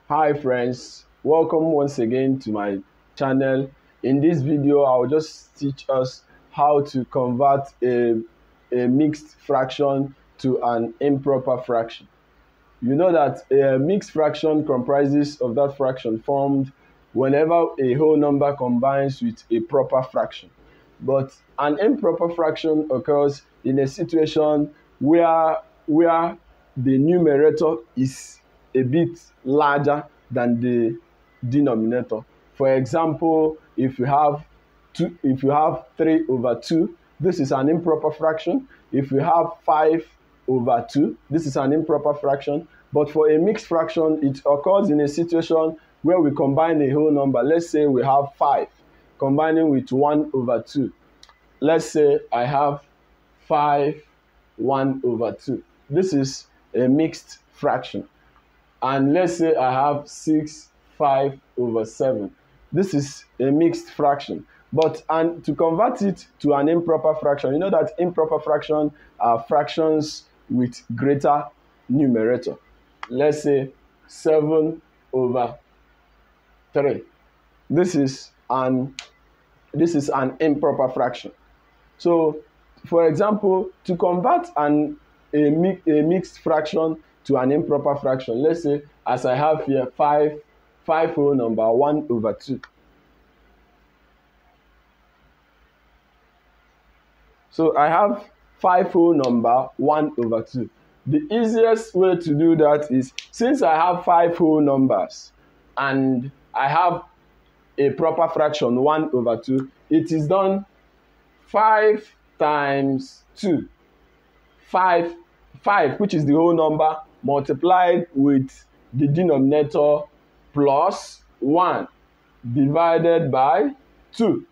Hi friends, welcome once again to my channel. In this video, I'll just teach us how to convert a mixed fraction to an improper fraction. You know that a mixed fraction comprises of that fraction formed whenever a whole number combines with a proper fraction. But an improper fraction occurs in a situation where the numerator is a bit larger than the denominator. For example, if you have 3 over 2, this is an improper fraction. If you have 5 over 2, this is an improper fraction. But for a mixed fraction, it occurs in a situation where we combine a whole number. Let's say we have 5 combining with 1 over 2. Let's say I have 5 1 over 2. This is a mixed fraction. And let's say I have 6 5 over 7. This is a mixed fraction. But to convert it to an improper fraction, you know that improper fractions are fractions with greater numerator. Let's say 7 over 3. This is an improper fraction. So, for example, to convert a mixed fraction to an improper fraction, let's say, as I have here, 5 whole number 1 over 2. So I have 5 whole number 1 over 2. The easiest way to do that is, since I have 5 whole numbers and I have a proper fraction 1 over 2, it is done 5 times 2. 5, which is the whole number, multiplied with the denominator plus 1 divided by 2.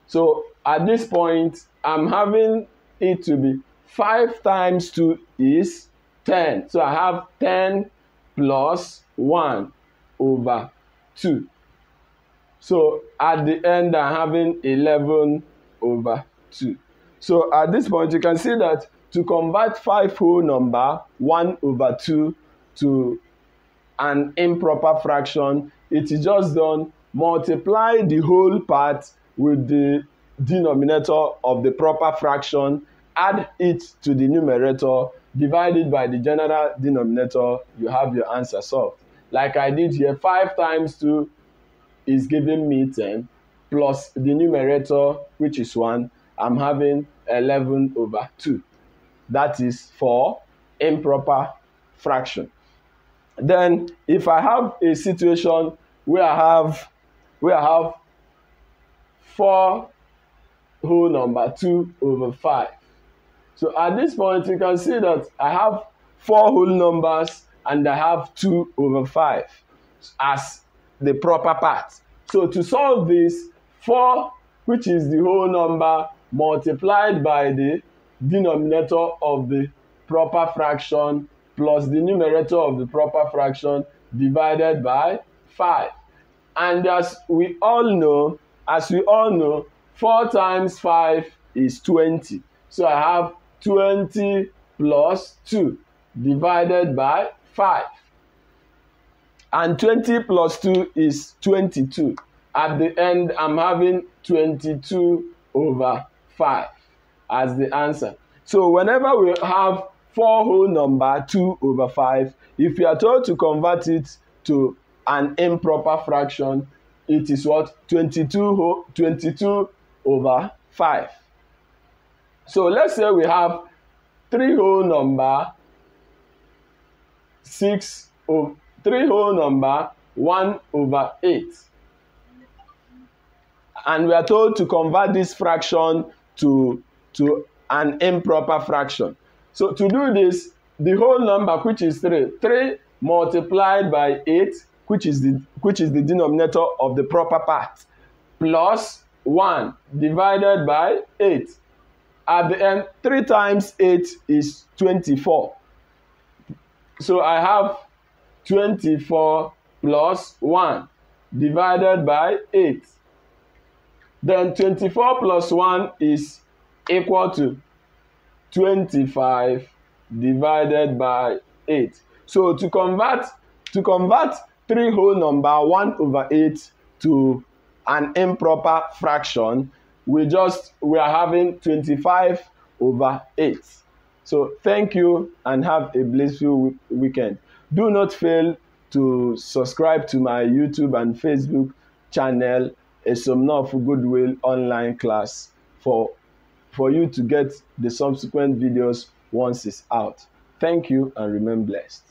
So at this point, I'm having it to be 5 times 2 is 10. So I have 10 plus 1 over 2. So at the end, I'm having 11 over 2. So at this point, you can see that to convert 5 whole number 1 over 2 to an improper fraction, it is just done multiply the whole part with the denominator of the proper fraction, add it to the numerator, divide it by the general denominator, you have your answer solved. Like I did here, 5 times 2 is giving me 10, plus the numerator, which is 1, I'm having 11 over 2. That is for improper fraction. Then, if I have a situation where I have 4 whole number 2 over 5. So at this point, you can see that I have 4 whole numbers and I have 2 over 5 as the proper part. So to solve this, 4, which is the whole number, multiplied by the denominator of the proper fraction plus the numerator of the proper fraction divided by 5. And as we all know, 4 times 5 is 20. So I have 20 plus 2 divided by 5. And 20 plus 2 is 22. At the end, I'm having 22 over 5 as the answer. So whenever we have 4 whole number 2 over 5, if you are told to convert it to an improper fraction, it is what? 22 over 5. So let's say we have 3 whole number 3 whole number 1 over 8. And we are told to convert this fraction to an improper fraction. So to do this, the whole number, which is 3 multiplied by 8, which is the denominator of the proper part, plus 1 divided by 8. At the end, 3 times 8 is 24. So I have 24 plus 1 divided by 8. Then 24 plus 1 is equal to 25 divided by 8. So to convert To convert 3 whole number 1 over 8 to an improper fraction, we are having 25 over 8. So thank you and have a blissful weekend. Do not fail to subscribe to my YouTube and Facebook channel, A Sumner of Goodwill online class, for you to get the subsequent videos once it's out. Thank you and remain blessed.